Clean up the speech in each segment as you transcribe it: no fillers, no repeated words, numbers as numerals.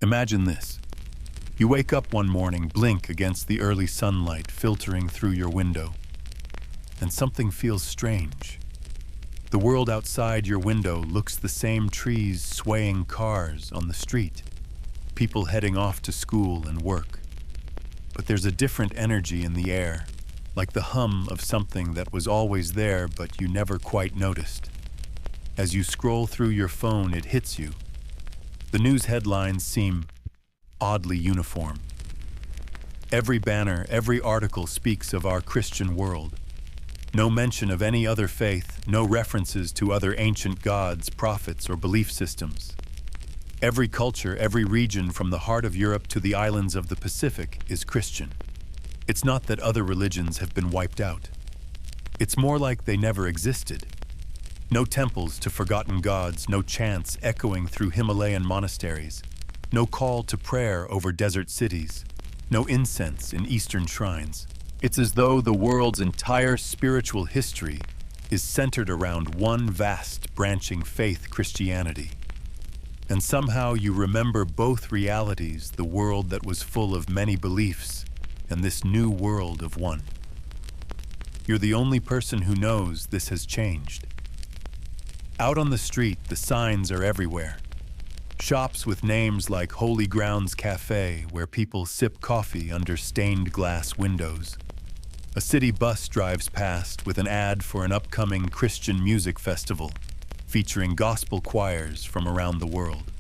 Imagine this. You wake up one morning, blink against the early sunlight filtering through your window, and something feels strange. The world outside your window looks the same: trees, swaying cars on the street, people heading off to school and work. But there's a different energy in the air, like the hum of something that was always there but you never quite noticed. As you scroll through your phone, it hits you. The news headlines seem oddly uniform. Every banner, every article speaks of our Christian world. No mention of any other faith, no references to other ancient gods, prophets, or belief systems. Every culture, every region from the heart of Europe to the islands of the Pacific is Christian. It's not that other religions have been wiped out. It's more like they never existed. No temples to forgotten gods, no chants echoing through Himalayan monasteries, no call to prayer over desert cities, no incense in Eastern shrines. It's as though the world's entire spiritual history is centered around one vast, branching faith, Christianity. And somehow you remember both realities, the world that was full of many beliefs and this new world of one. You're the only person who knows this has changed. Out on the street, the signs are everywhere. Shops with names like Holy Grounds Cafe, where people sip coffee under stained glass windows. A city bus drives past with an ad for an upcoming Christian music festival, featuring gospel choirs from around the world.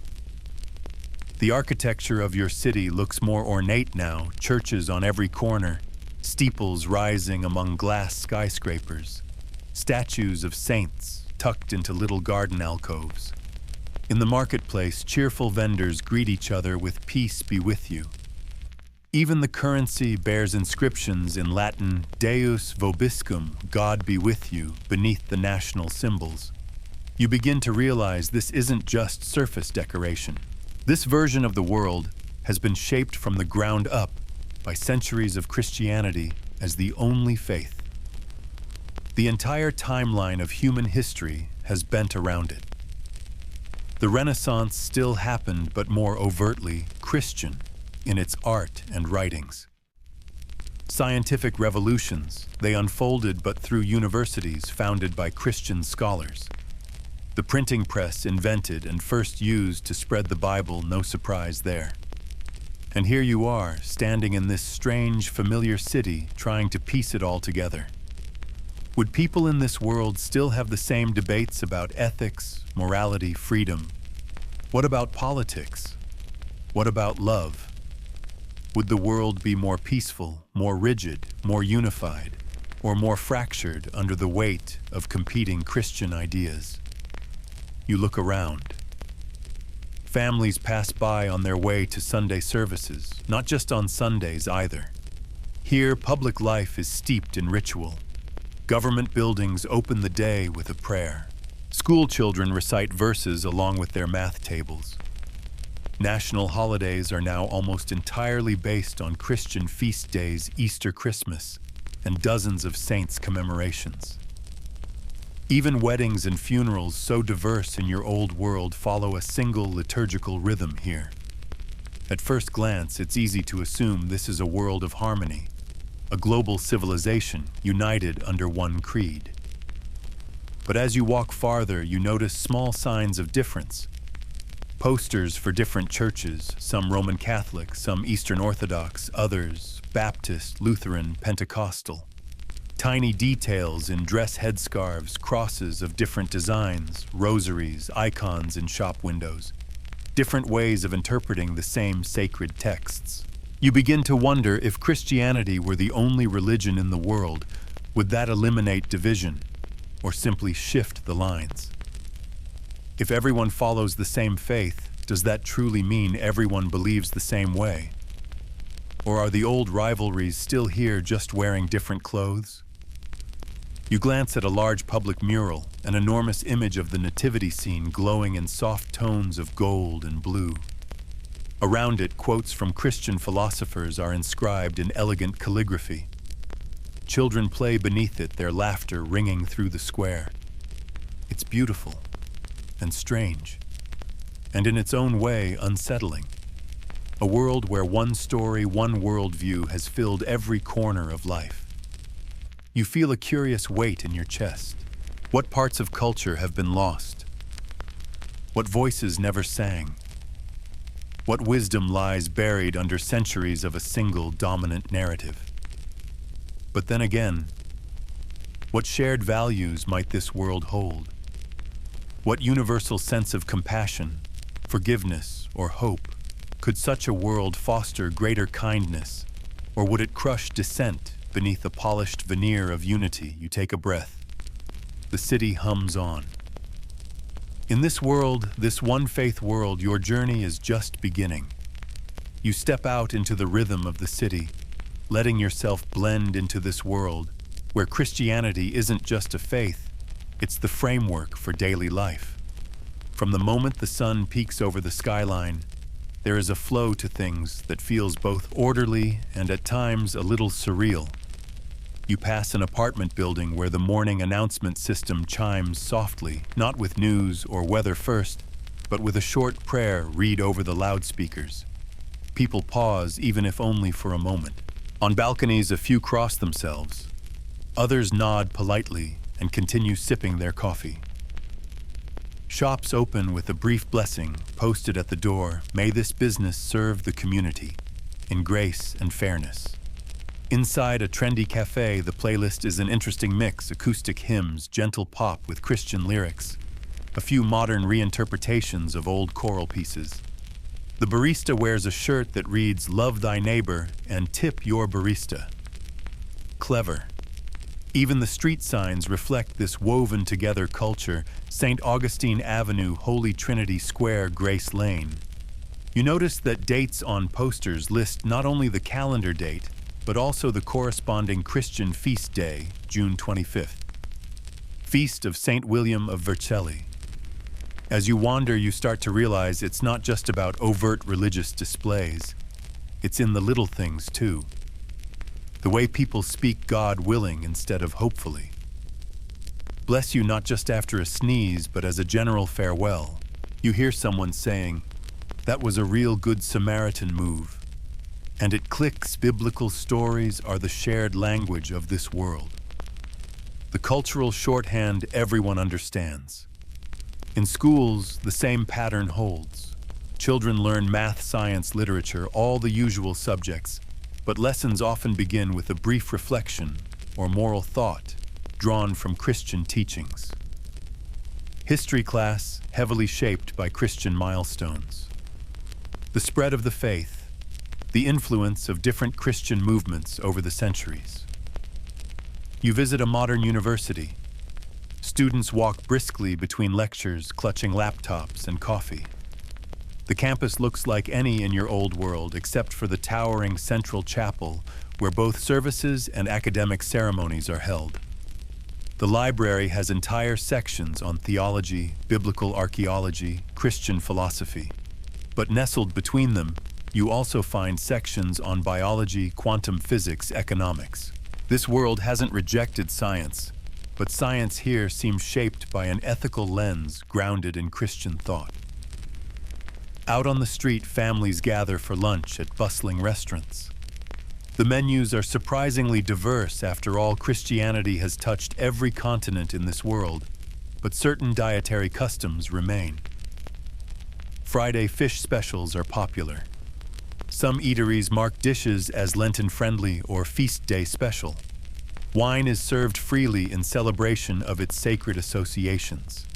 The architecture of your city looks more ornate now, churches on every corner, steeples rising among glass skyscrapers, statues of saints tucked into little garden alcoves. In the marketplace, cheerful vendors greet each other with "Peace be with you." Even the currency bears inscriptions in Latin, "Deus vobiscum," God be with you, beneath the national symbols. You begin to realize this isn't just surface decoration. This version of the world has been shaped from the ground up by centuries of Christianity as the only faith. The entire timeline of human history has bent around it. The Renaissance still happened, but more overtly Christian in its art and writings. Scientific revolutions, they unfolded but through universities founded by Christian scholars. The printing press invented and first used to spread the Bible, no surprise there. And here you are, standing in this strange, familiar city, trying to piece it all together. Would people in this world still have the same debates about ethics, morality, freedom? What about politics? What about love? Would the world be more peaceful, more rigid, more unified, or more fractured under the weight of competing Christian ideas? You look around. Families pass by on their way to Sunday services, not just on Sundays either. Here, public life is steeped in ritual. Government buildings open the day with a prayer. School children recite verses along with their math tables. National holidays are now almost entirely based on Christian feast days, Easter, Christmas, and dozens of saints' commemorations. Even weddings and funerals, so diverse in your old world, follow a single liturgical rhythm here. At first glance, it's easy to assume this is a world of harmony, a global civilization united under one creed. But as you walk farther, you notice small signs of difference. Posters for different churches, some Roman Catholic, some Eastern Orthodox, others Baptist, Lutheran, Pentecostal. Tiny details in dress headscarves, crosses of different designs, rosaries, icons in shop windows. Different ways of interpreting the same sacred texts. You begin to wonder, if Christianity were the only religion in the world, would that eliminate division or simply shift the lines? If everyone follows the same faith, does that truly mean everyone believes the same way? Or are the old rivalries still here, just wearing different clothes? You glance at a large public mural, an enormous image of the nativity scene glowing in soft tones of gold and blue. Around it, quotes from Christian philosophers are inscribed in elegant calligraphy. Children play beneath it, their laughter ringing through the square. It's beautiful and strange, and in its own way unsettling. A world where one story, one worldview has filled every corner of life. You feel a curious weight in your chest. What parts of culture have been lost? What voices never sang? What wisdom lies buried under centuries of a single dominant narrative? But then again, what shared values might this world hold? What universal sense of compassion, forgiveness, or hope could such a world foster greater kindness, or would it crush dissent beneath a polished veneer of unity? You take a breath. The city hums on. In this world, this one faith world, your journey is just beginning. You step out into the rhythm of the city, letting yourself blend into this world where Christianity isn't just a faith, it's the framework for daily life. From the moment the sun peeks over the skyline, there is a flow to things that feels both orderly and at times a little surreal. You pass an apartment building where the morning announcement system chimes softly, not with news or weather first, but with a short prayer read over the loudspeakers. People pause, even if only for a moment. On balconies, a few cross themselves. Others nod politely and continue sipping their coffee. Shops open with a brief blessing posted at the door, "May this business serve the community in grace and fairness." Inside a trendy cafe, the playlist is an interesting mix: acoustic hymns, gentle pop with Christian lyrics, a few modern reinterpretations of old choral pieces. The barista wears a shirt that reads, "Love thy neighbor and tip your barista." Clever. Even the street signs reflect this woven together culture: St. Augustine Avenue, Holy Trinity Square, Grace Lane. You notice that dates on posters list not only the calendar date, but also the corresponding Christian feast day, June 25th. Feast of St. William of Vercelli. As you wander, you start to realize it's not just about overt religious displays. It's in the little things, too. The way people speak "God willing" instead of "hopefully." Bless you not just after a sneeze, but as a general farewell. You hear someone saying, "That was a real good Samaritan move." And it clicks: biblical stories are the shared language of this world. The cultural shorthand everyone understands. In schools, the same pattern holds. Children learn math, science, literature, all the usual subjects, but lessons often begin with a brief reflection or moral thought drawn from Christian teachings. History class heavily shaped by Christian milestones. The spread of the faith, the influence of different Christian movements over the centuries. You visit a modern university. Students walk briskly between lectures, clutching laptops and coffee. The campus looks like any in your old world, except for the towering central chapel, where both services and academic ceremonies are held. The library has entire sections on theology, biblical archaeology, Christian philosophy. But nestled between them, you also find sections on biology, quantum physics, economics. This world hasn't rejected science, but science here seems shaped by an ethical lens grounded in Christian thought. Out on the street, families gather for lunch at bustling restaurants. The menus are surprisingly diverse. After all, Christianity has touched every continent in this world, but certain dietary customs remain. Friday fish specials are popular. Some eateries mark dishes as Lenten-friendly or feast day special. Wine is served freely in celebration of its sacred associations.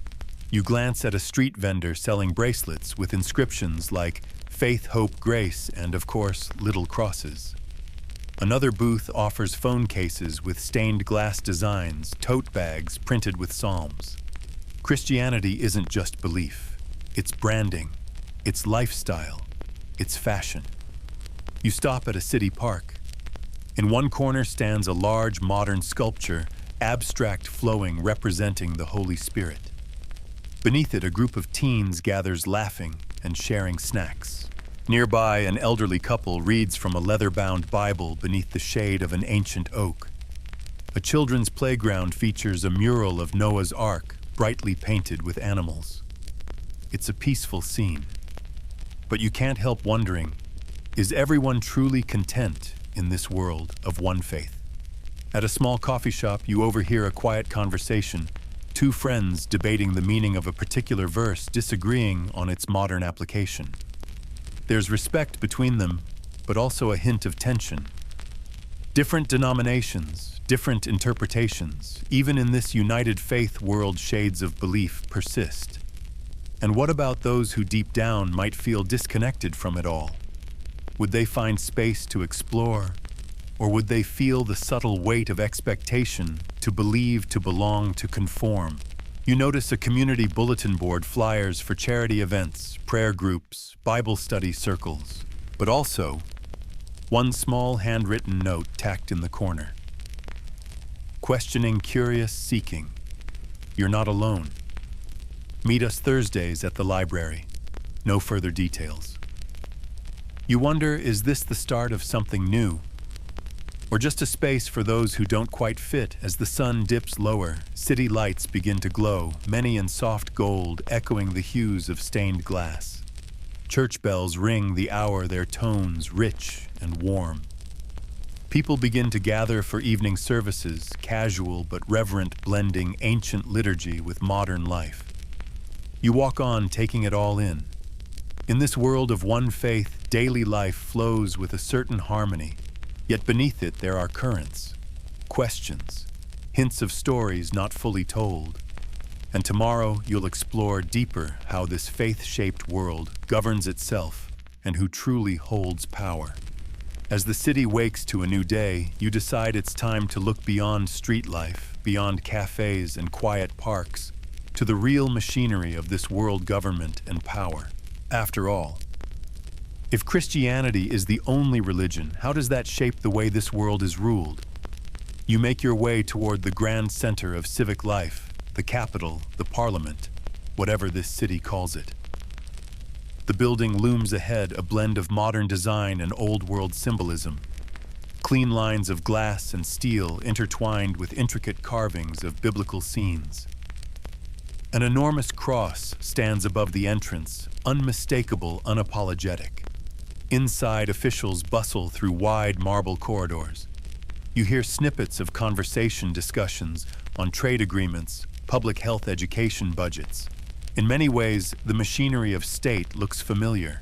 You glance at a street vendor selling bracelets with inscriptions like "Faith, Hope, Grace," and, of course, little crosses. Another booth offers phone cases with stained glass designs, tote bags printed with psalms. Christianity isn't just belief. It's branding, it's lifestyle, it's fashion. You stop at a city park. In one corner stands a large modern sculpture, abstract flowing, representing the Holy Spirit. Beneath it, a group of teens gathers, laughing and sharing snacks. Nearby, an elderly couple reads from a leather-bound Bible beneath the shade of an ancient oak. A children's playground features a mural of Noah's Ark, brightly painted with animals. It's a peaceful scene. But you can't help wondering, Is everyone truly content in this world of one faith? At a small coffee shop, you overhear a quiet conversation, two friends debating the meaning of a particular verse, disagreeing on its modern application. There's respect between them, but also a hint of tension. Different denominations, different interpretations, even in this united faith world, shades of belief persist. And what about those who deep down might feel disconnected from it all? Would they find space to explore, or would they feel the subtle weight of expectation to believe, to belong, to conform? You notice a community bulletin board, flyers for charity events, prayer groups, Bible study circles, but also one small handwritten note tacked in the corner. Questioning, curious, seeking. You're not alone. Meet us Thursdays at the library. No further details. You wonder, is this the start of something new? Or just a space for those who don't quite fit? As the sun dips lower, city lights begin to glow, many in soft gold, echoing the hues of stained glass. Church bells ring the hour, their tones rich and warm. People begin to gather for evening services, casual but reverent, blending ancient liturgy with modern life. You walk on, taking it all in. In this world of one faith, daily life flows with a certain harmony, yet beneath it there are currents, questions, hints of stories not fully told. And tomorrow you'll explore deeper how this faith-shaped world governs itself and who truly holds power. As the city wakes to a new day, you decide it's time to look beyond street life, beyond cafes and quiet parks, to the real machinery of this world government and power. After all, if Christianity is the only religion, how does that shape the way this world is ruled? You make your way toward the grand center of civic life, the capital, the parliament, whatever this city calls it. The building looms ahead, a blend of modern design and old-world symbolism. Clean lines of glass and steel intertwined with intricate carvings of biblical scenes. An enormous cross stands above the entrance, unmistakable, unapologetic. Inside, officials bustle through wide marble corridors. You hear snippets of conversation, discussions on trade agreements, public health, education budgets. In many ways, the machinery of state looks familiar.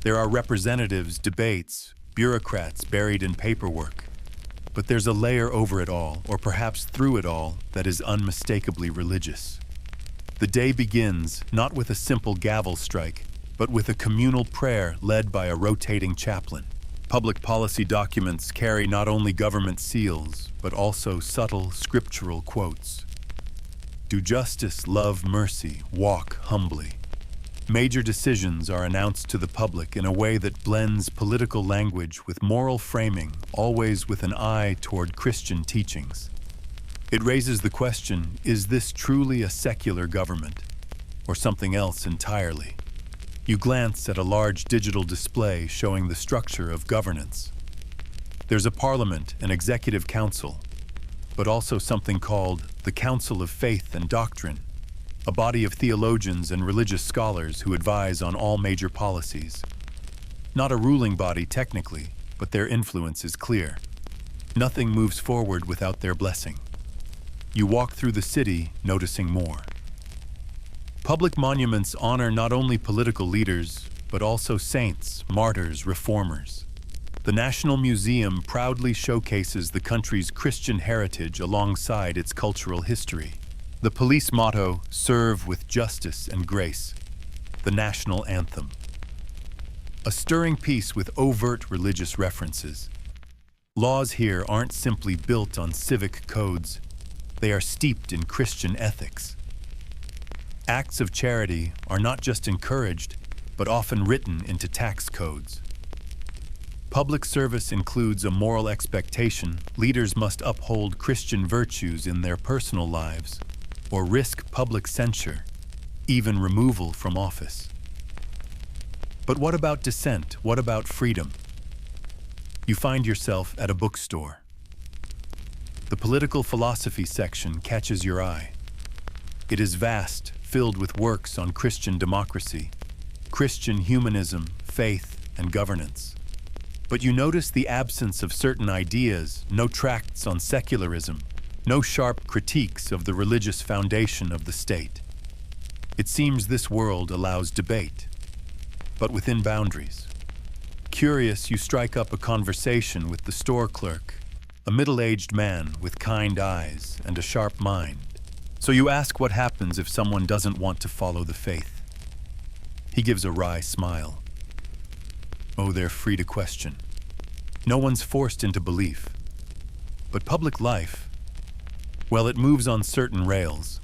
There are representatives, debates, bureaucrats buried in paperwork. But there's a layer over it all, or perhaps through it all, that is unmistakably religious. The day begins not with a simple gavel strike, but with a communal prayer led by a rotating chaplain. Public policy documents carry not only government seals, but also subtle scriptural quotes. Do justice, love mercy, walk humbly. Major decisions are announced to the public in a way that blends political language with moral framing, always with an eye toward Christian teachings. It raises the question, is this truly a secular government, or something else entirely? You glance at a large digital display showing the structure of governance. There's a parliament, an executive council, but also something called the Council of Faith and Doctrine, a body of theologians and religious scholars who advise on all major policies. Not a ruling body technically, but their influence is clear. Nothing moves forward without their blessing. You walk through the city, noticing more. Public monuments honor not only political leaders, but also saints, martyrs, reformers. The National Museum proudly showcases the country's Christian heritage alongside its cultural history. The police motto, "Serve with justice and grace," the national anthem. A stirring piece with overt religious references. Laws here aren't simply built on civic codes, they are steeped in Christian ethics. Acts of charity are not just encouraged, but often written into tax codes. Public service includes a moral expectation. Leaders must uphold Christian virtues in their personal lives, or risk public censure, even removal from office. But what about dissent? What about freedom? You find yourself at a bookstore. The political philosophy section catches your eye. It is vast, filled with works on Christian democracy, Christian humanism, faith, and governance. But you notice the absence of certain ideas, no tracts on secularism, no sharp critiques of the religious foundation of the state. It seems this world allows debate, but within boundaries. Curious, you strike up a conversation with the store clerk, a middle-aged man with kind eyes and a sharp mind. So you ask what happens if someone doesn't want to follow the faith. He gives a wry smile. Oh, they're free to question. No one's forced into belief. But public life, well, it moves on certain rails.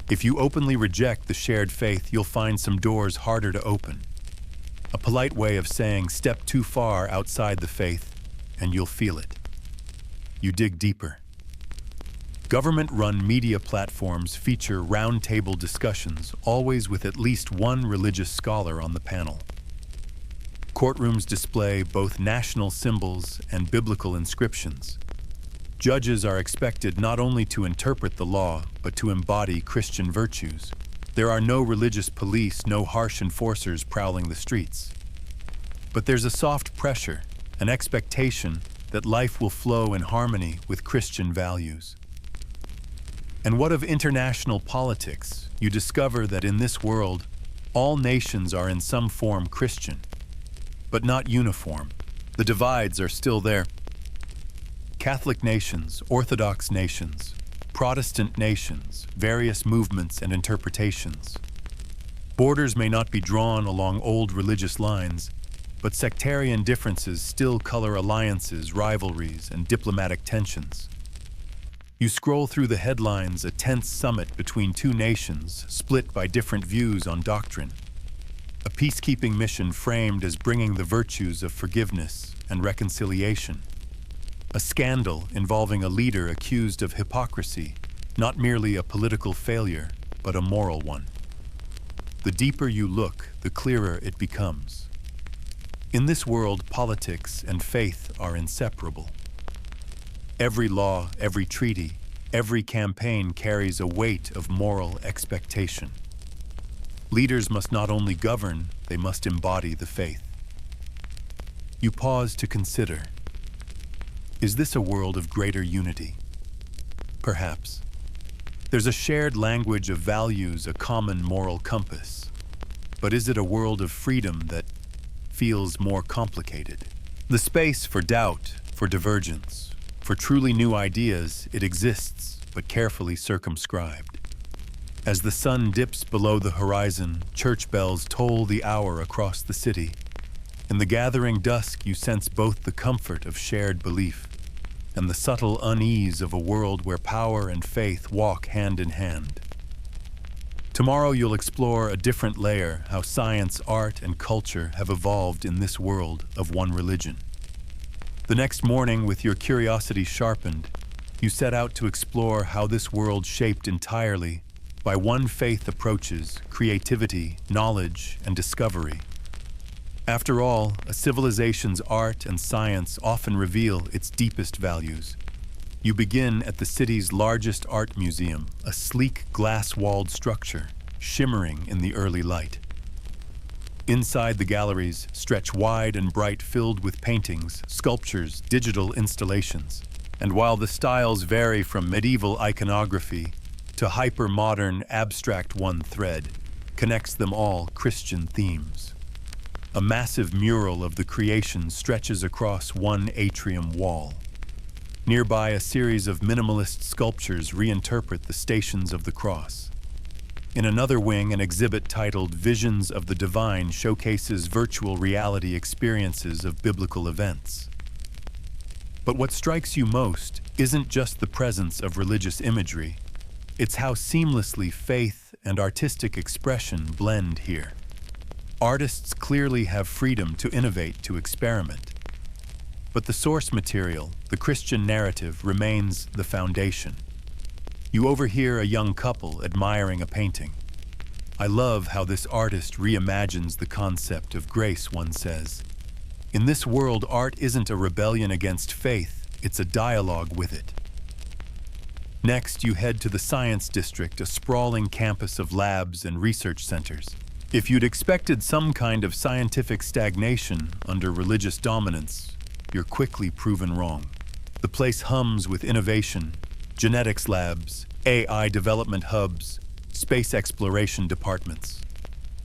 If you openly reject the shared faith, you'll find some doors harder to open. A polite way of saying step too far outside the faith, and you'll feel it. You dig deeper. Government-run media platforms feature round-table discussions, always with at least one religious scholar on the panel. Courtrooms display both national symbols and biblical inscriptions. Judges are expected not only to interpret the law, but to embody Christian virtues. There are no religious police, no harsh enforcers prowling the streets. But there's a soft pressure, an expectation that life will flow in harmony with Christian values. And what of international politics? You discover that in this world, all nations are in some form Christian, but not uniform. The divides are still there. Catholic nations, Orthodox nations, Protestant nations, various movements and interpretations. Borders may not be drawn along old religious lines, but sectarian differences still color alliances, rivalries, and diplomatic tensions. You scroll through the headlines, a tense summit between two nations split by different views on doctrine. A peacekeeping mission framed as bringing the virtues of forgiveness and reconciliation. A scandal involving a leader accused of hypocrisy, not merely a political failure, but a moral one. The deeper you look, the clearer it becomes. In this world, politics and faith are inseparable. Every law, every treaty, every campaign carries a weight of moral expectation. Leaders must not only govern, they must embody the faith. You pause to consider. Is this a world of greater unity? Perhaps. There's a shared language of values, a common moral compass. But is it a world of freedom that feels more complicated? The space for doubt, for divergence, for truly new ideas, it exists, but carefully circumscribed. As the sun dips below the horizon, church bells toll the hour across the city. In the gathering dusk, you sense both the comfort of shared belief and the subtle unease of a world where power and faith walk hand in hand. Tomorrow you'll explore a different layer, how science, art, and culture have evolved in this world of one religion. The next morning, with your curiosity sharpened, you set out to explore how this world shaped entirely by one faith approaches creativity, knowledge, and discovery. After all, a civilization's art and science often reveal its deepest values. You begin at the city's largest art museum, a sleek glass-walled structure, shimmering in the early light. Inside the galleries stretch wide and bright, filled with paintings, sculptures, digital installations. And while the styles vary from medieval iconography to hyper-modern, abstract, one thread connects them all: Christian themes. A massive mural of the creation stretches across one atrium wall. Nearby, a series of minimalist sculptures reinterpret the Stations of the Cross. In another wing, an exhibit titled Visions of the Divine showcases virtual reality experiences of biblical events. But what strikes you most isn't just the presence of religious imagery, it's how seamlessly faith and artistic expression blend here. Artists clearly have freedom to innovate, to experiment. But the source material, the Christian narrative, remains the foundation. You overhear a young couple admiring a painting. "I love how this artist reimagines the concept of grace," one says. In this world, art isn't a rebellion against faith, it's a dialogue with it. Next, you head to the Science District, a sprawling campus of labs and research centers. If you'd expected some kind of scientific stagnation under religious dominance, you're quickly proven wrong. The place hums with innovation, genetics labs, AI development hubs, space exploration departments.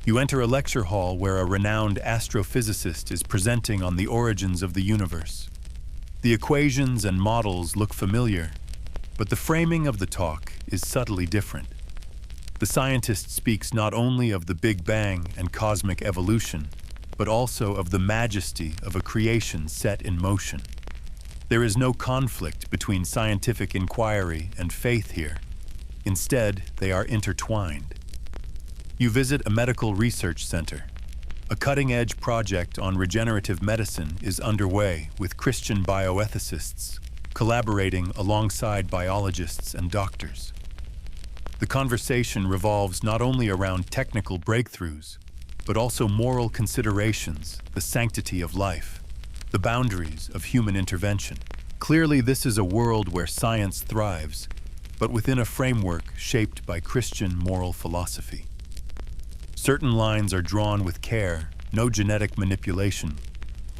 You enter a lecture hall where a renowned astrophysicist is presenting on the origins of the universe. The equations and models look familiar, but the framing of the talk is subtly different. The scientist speaks not only of the Big Bang and cosmic evolution, but also of the majesty of a creation set in motion. There is no conflict between scientific inquiry and faith here. Instead, they are intertwined. You visit a medical research center. A cutting-edge project on regenerative medicine is underway with Christian bioethicists collaborating alongside biologists and doctors. The conversation revolves not only around technical breakthroughs, but also moral considerations, the sanctity of life, the boundaries of human intervention. Clearly, this is a world where science thrives, but within a framework shaped by Christian moral philosophy. Certain lines are drawn with care, no genetic manipulation,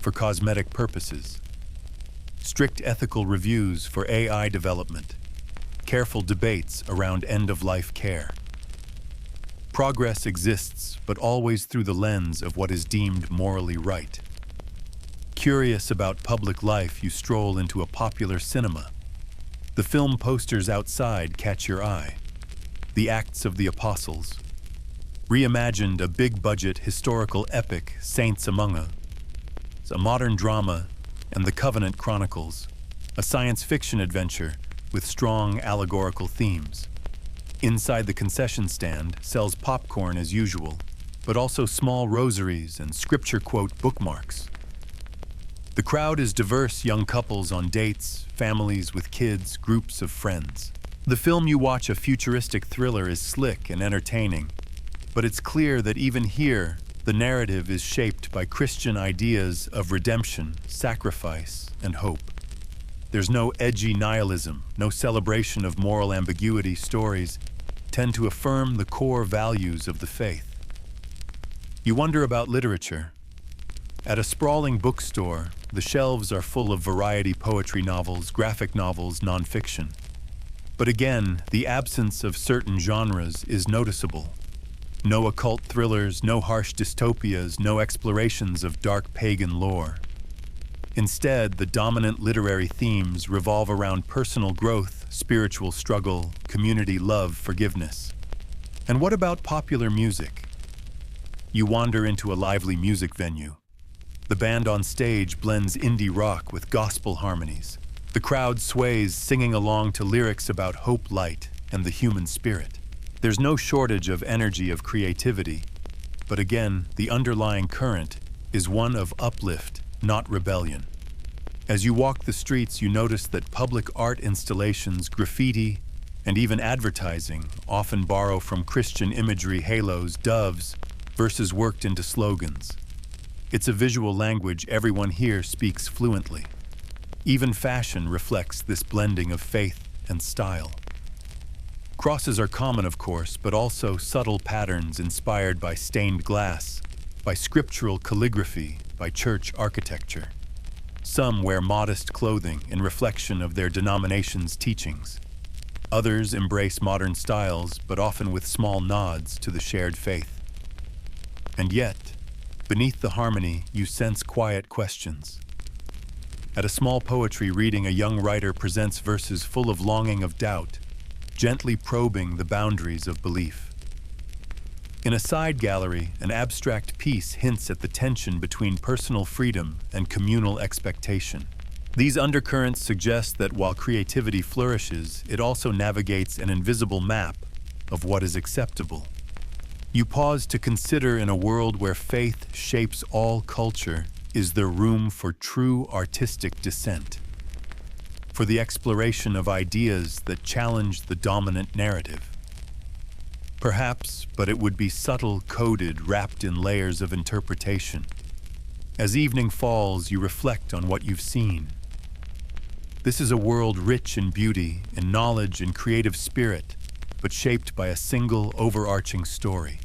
for cosmetic purposes. Strict ethical reviews for AI development. Careful debates around end-of-life care. Progress exists, but always through the lens of what is deemed morally right. Curious about public life, you stroll into a popular cinema. The film posters outside catch your eye. The Acts of the Apostles. Reimagined a big-budget historical epic, Saints Among Us. A modern drama, and The Covenant Chronicles, a science fiction adventure with strong allegorical themes. Inside the concession stand sells popcorn as usual, but also small rosaries and scripture quote bookmarks. The crowd is diverse: young couples on dates, families with kids, groups of friends. The film you watch, a futuristic thriller, is slick and entertaining, but it's clear that even here, the narrative is shaped by Christian ideas of redemption, sacrifice, and hope. There's no edgy nihilism, no celebration of moral ambiguity. Stories tend to affirm the core values of the faith. You wonder about literature. At a sprawling bookstore, the shelves are full of variety poetry novels, graphic novels, nonfiction. But again, the absence of certain genres is noticeable. No occult thrillers, no harsh dystopias, no explorations of dark pagan lore. Instead, the dominant literary themes revolve around personal growth, spiritual struggle, community love, forgiveness. And what about popular music? You wander into a lively music venue. The band on stage blends indie rock with gospel harmonies. The crowd sways, singing along to lyrics about hope, light, and the human spirit. There's no shortage of energy, of creativity, but again, the underlying current is one of uplift, not rebellion. As you walk the streets, you notice that public art installations, graffiti, and even advertising often borrow from Christian imagery, halos, doves, verses worked into slogans. It's a visual language everyone here speaks fluently. Even fashion reflects this blending of faith and style. Crosses are common, of course, but also subtle patterns inspired by stained glass, by scriptural calligraphy, by church architecture. Some wear modest clothing in reflection of their denomination's teachings. Others embrace modern styles, but often with small nods to the shared faith. And yet, beneath the harmony, you sense quiet questions. At a small poetry reading, a young writer presents verses full of longing, of doubt, gently probing the boundaries of belief. In a side gallery, an abstract piece hints at the tension between personal freedom and communal expectation. These undercurrents suggest that while creativity flourishes, it also navigates an invisible map of what is acceptable. You pause to consider, in a world where faith shapes all culture, is there room for true artistic dissent? For the exploration of ideas that challenge the dominant narrative? Perhaps, but it would be subtle, coded, wrapped in layers of interpretation. As evening falls, you reflect on what you've seen. This is a world rich in beauty, in knowledge, in creative spirit, but shaped by a single overarching story.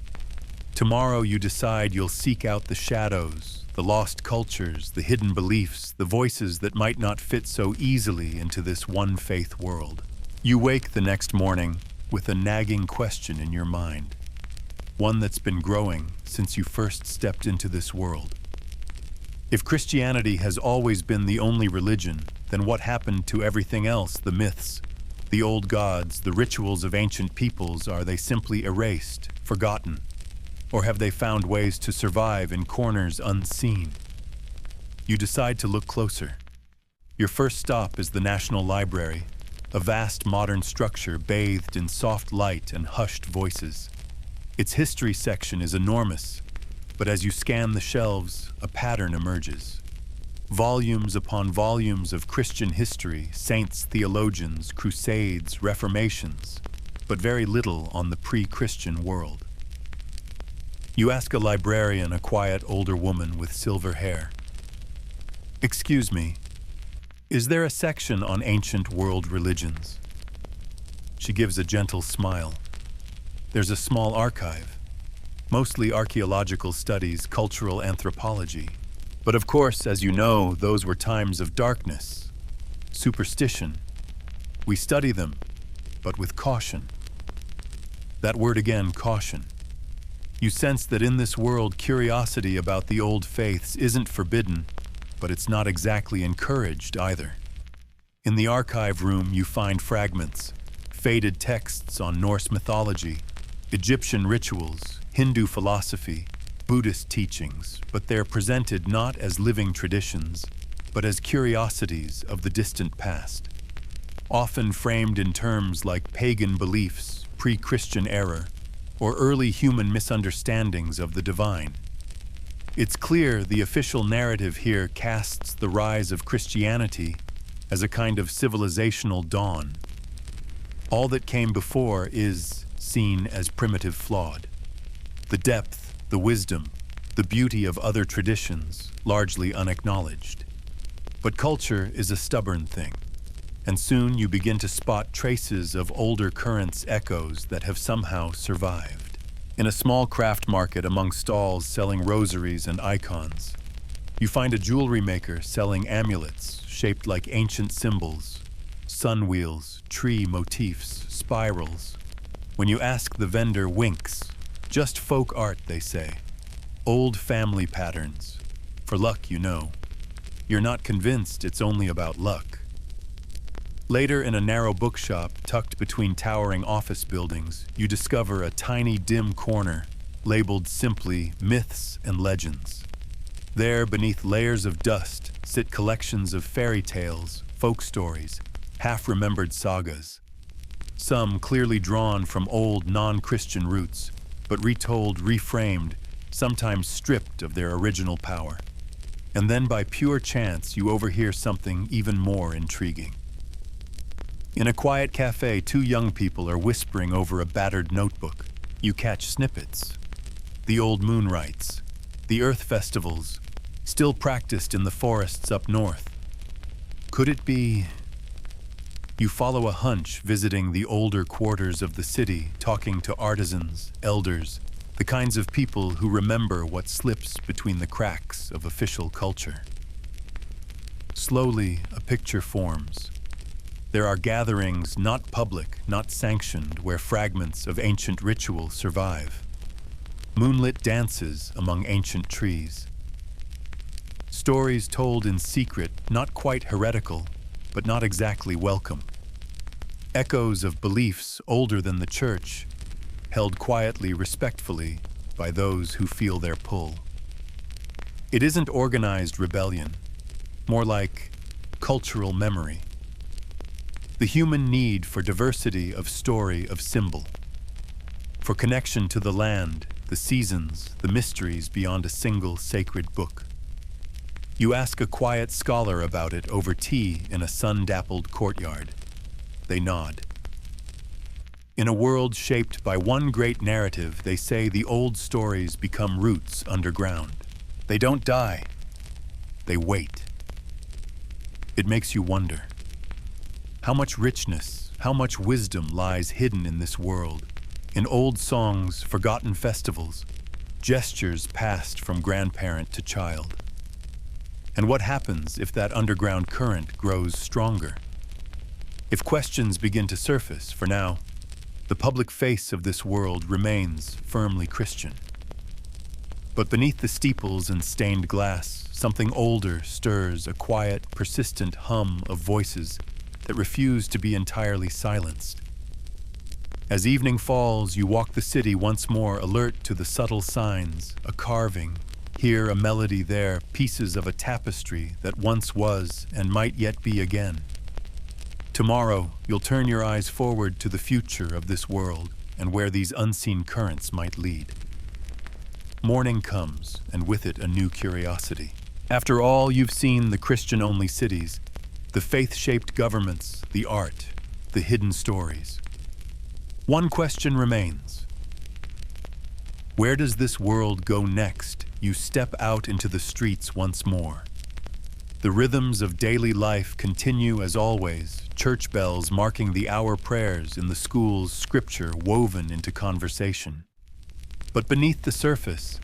Tomorrow you decide you'll seek out the shadows, the lost cultures, the hidden beliefs, the voices that might not fit so easily into this one faith world. You wake the next morning with a nagging question in your mind, one that's been growing since you first stepped into this world. If Christianity has always been the only religion, then what happened to everything else, the myths, the old gods, the rituals of ancient peoples? Are they simply erased, forgotten? Or have they found ways to survive in corners unseen? You decide to look closer. Your first stop is the National Library, a vast modern structure bathed in soft light and hushed voices. Its history section is enormous, but as you scan the shelves, a pattern emerges. Volumes upon volumes of Christian history, saints, theologians, crusades, reformations, but very little on the pre-Christian world. You ask a librarian, a quiet older woman with silver hair, "Excuse me, is there a section on ancient world religions?" She gives a gentle smile. There's a small archive, mostly archaeological studies, cultural anthropology. But of course, as you know, those were times of darkness, superstition. We study them, but with caution. That word again, caution. You sense that in this world, curiosity about the old faiths isn't forbidden, but it's not exactly encouraged either. In the archive room, you find fragments, faded texts on Norse mythology, Egyptian rituals, Hindu philosophy, Buddhist teachings, but they're presented not as living traditions, but as curiosities of the distant past, often framed in terms like pagan beliefs, pre-Christian error, or early human misunderstandings of the divine. It's clear the official narrative here casts the rise of Christianity as a kind of civilizational dawn. All that came before is seen as primitive, flawed. The depth, the wisdom, the beauty of other traditions, largely unacknowledged. But culture is a stubborn thing, and soon you begin to spot traces of older currents' echoes that have somehow survived. In a small craft market among stalls selling rosaries and icons, you find a jewelry maker selling amulets shaped like ancient symbols, sun wheels, tree motifs, spirals. When you ask, the vendor winks. Just folk art, they say. Old family patterns. For luck, you know. You're not convinced it's only about luck. Later, in a narrow bookshop tucked between towering office buildings, you discover a tiny, dim corner labeled simply Myths and Legends. There, beneath layers of dust, sit collections of fairy tales, folk stories, half-remembered sagas. Some clearly drawn from old, non-Christian roots, but retold, reframed, sometimes stripped of their original power. And then, by pure chance, you overhear something even more intriguing. In a quiet cafe, two young people are whispering over a battered notebook. You catch snippets. The old moon rites, the earth festivals, still practiced in the forests up north. Could it be? You follow a hunch, visiting the older quarters of the city, talking to artisans, elders, the kinds of people who remember what slips between the cracks of official culture. Slowly, a picture forms. There are gatherings not public, not sanctioned, where fragments of ancient ritual survive. Moonlit dances among ancient trees. Stories told in secret, not quite heretical, but not exactly welcome. Echoes of beliefs older than the church, held quietly, respectfully, by those who feel their pull. It isn't organized rebellion, more like cultural memory. The human need for diversity of story, of symbol, for connection to the land, the seasons, the mysteries beyond a single sacred book. You ask a quiet scholar about it over tea in a sun-dappled courtyard. They nod. In a world shaped by one great narrative, they say the old stories become roots underground. They don't die. They wait. It makes you wonder. How much richness, how much wisdom lies hidden in this world, in old songs, forgotten festivals, gestures passed from grandparent to child. And what happens if that underground current grows stronger? If questions begin to surface, for now, the public face of this world remains firmly Christian. But beneath the steeples and stained glass, something older stirs, a quiet, persistent hum of voices that refuse to be entirely silenced. As evening falls, you walk the city once more, alert to the subtle signs, a carving, here a melody, there pieces of a tapestry that once was and might yet be again. Tomorrow, you'll turn your eyes forward to the future of this world and where these unseen currents might lead. Morning comes, and with it a new curiosity. After all you've seen, the Christian-only cities, the faith-shaped governments, the art, the hidden stories, one question remains. Where does this world go next? You step out into the streets once more. The rhythms of daily life continue as always, church bells marking the hour prayers in the school's scripture woven into conversation. But beneath the surface,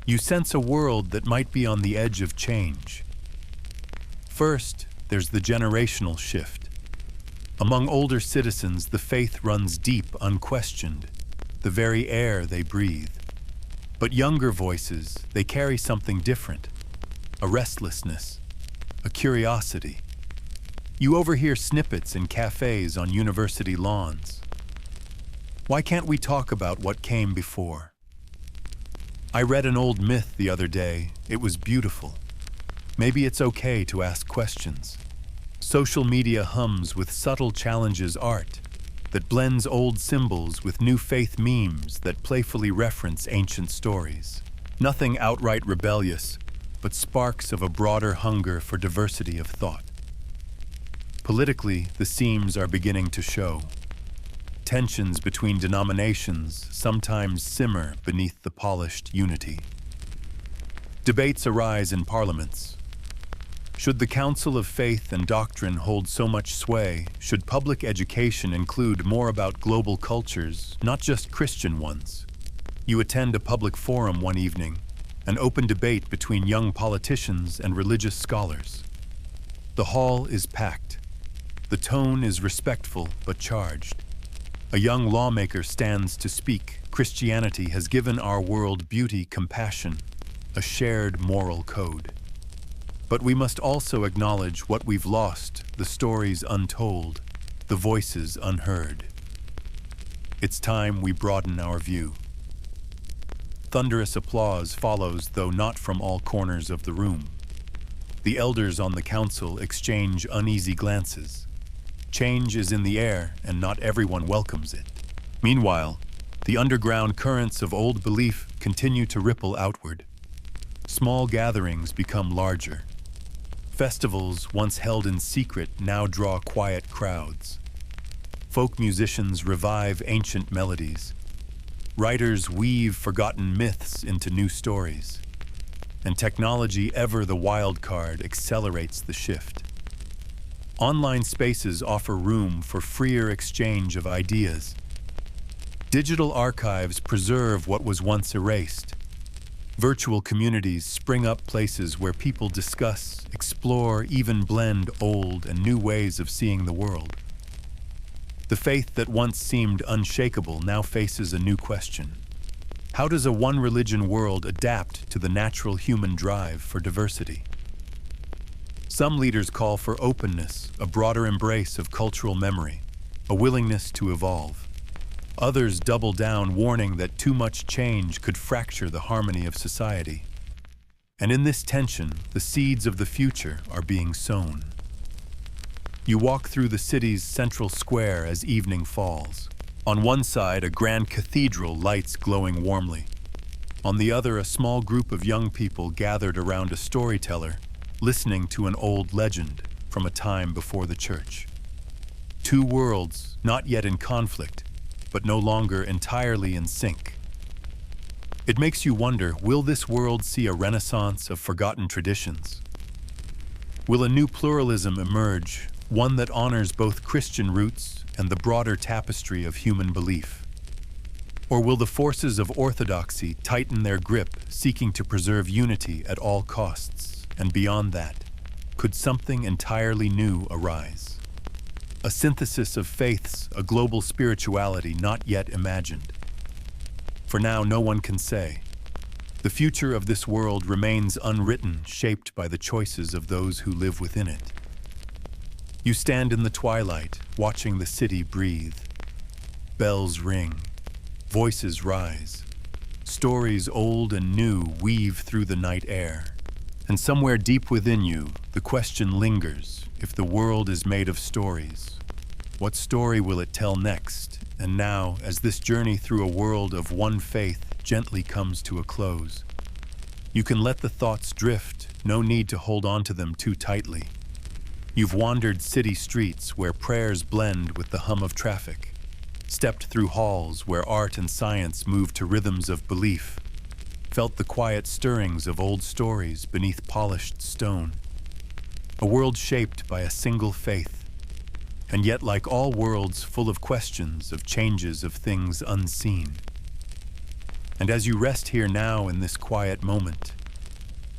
you sense a world that might be on the edge of change. First, there's the generational shift. Among older citizens, the faith runs deep, unquestioned, the very air they breathe. But younger voices, they carry something different, a restlessness, a curiosity. You overhear snippets in cafes on university lawns. Why can't we talk about what came before? I read an old myth the other day. It was beautiful. Maybe it's okay to ask questions. Social media hums with subtle challenges, art that blends old symbols with new faith memes that playfully reference ancient stories. Nothing outright rebellious, but sparks of a broader hunger for diversity of thought. Politically, the seams are beginning to show. Tensions between denominations sometimes simmer beneath the polished unity. Debates arise in parliaments. Should the Council of Faith and Doctrine hold so much sway? Should public education include more about global cultures, not just Christian ones? You attend a public forum one evening, an open debate between young politicians and religious scholars. The hall is packed. The tone is respectful but charged. A young lawmaker stands to speak. Christianity has given our world beauty, compassion, a shared moral code. But we must also acknowledge what we've lost, the stories untold, the voices unheard. It's time we broaden our view. Thunderous applause follows, though not from all corners of the room. The elders on the council exchange uneasy glances. Change is in the air, and not everyone welcomes it. Meanwhile, the underground currents of old belief continue to ripple outward. Small gatherings become larger. Festivals once held in secret now draw quiet crowds. Folk musicians revive ancient melodies. Writers weave forgotten myths into new stories. And technology, ever the wild card, accelerates the shift. Online spaces offer room for freer exchange of ideas. Digital archives preserve what was once erased. Virtual communities spring up, places where people discuss, explore, even blend old and new ways of seeing the world. The faith that once seemed unshakable now faces a new question. How does a one-religion world adapt to the natural human drive for diversity? Some leaders call for openness, a broader embrace of cultural memory, a willingness to evolve. Others double down, warning that too much change could fracture the harmony of society. And in this tension, the seeds of the future are being sown. You walk through the city's central square as evening falls. On one side, a grand cathedral, lights glowing warmly. On the other, a small group of young people gathered around a storyteller, listening to an old legend from a time before the church. Two worlds, not yet in conflict, but no longer entirely in sync. It makes you wonder, will this world see a renaissance of forgotten traditions? Will a new pluralism emerge, one that honors both Christian roots and the broader tapestry of human belief? Or will the forces of orthodoxy tighten their grip, seeking to preserve unity at all costs? And beyond that, could something entirely new arise? A synthesis of faiths, a global spirituality not yet imagined. For now, no one can say. The future of this world remains unwritten, shaped by the choices of those who live within it. You stand in the twilight, watching the city breathe. Bells ring, voices rise. Stories old and new weave through the night air. And somewhere deep within you, the question lingers, if the world is made of stories, what story will it tell next? And now, as this journey through a world of one faith gently comes to a close, you can let the thoughts drift, no need to hold on to them too tightly. You've wandered city streets where prayers blend with the hum of traffic, stepped through halls where art and science move to rhythms of belief, felt the quiet stirrings of old stories beneath polished stone. A world shaped by a single faith, and yet like all worlds full of questions, of changes, of things unseen. And as you rest here now in this quiet moment,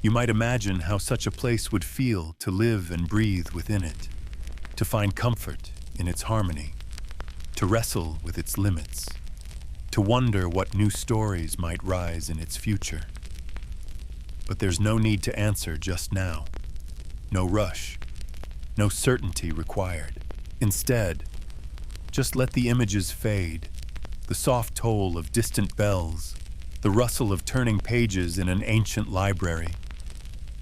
you might imagine how such a place would feel to live and breathe within it, to find comfort in its harmony, to wrestle with its limits, to wonder what new stories might rise in its future. But there's no need to answer just now. No rush, no certainty required. Instead, just let the images fade, the soft toll of distant bells, the rustle of turning pages in an ancient library,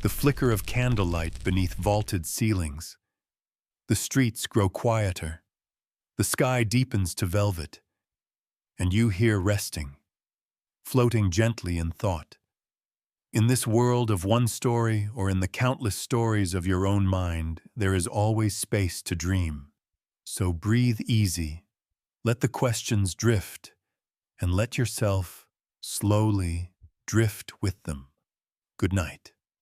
the flicker of candlelight beneath vaulted ceilings. The streets grow quieter, the sky deepens to velvet, and you here resting, floating gently in thought. In this world of one story or in the countless stories of your own mind, there is always space to dream. So breathe easy, let the questions drift, and let yourself slowly drift with them. Good night.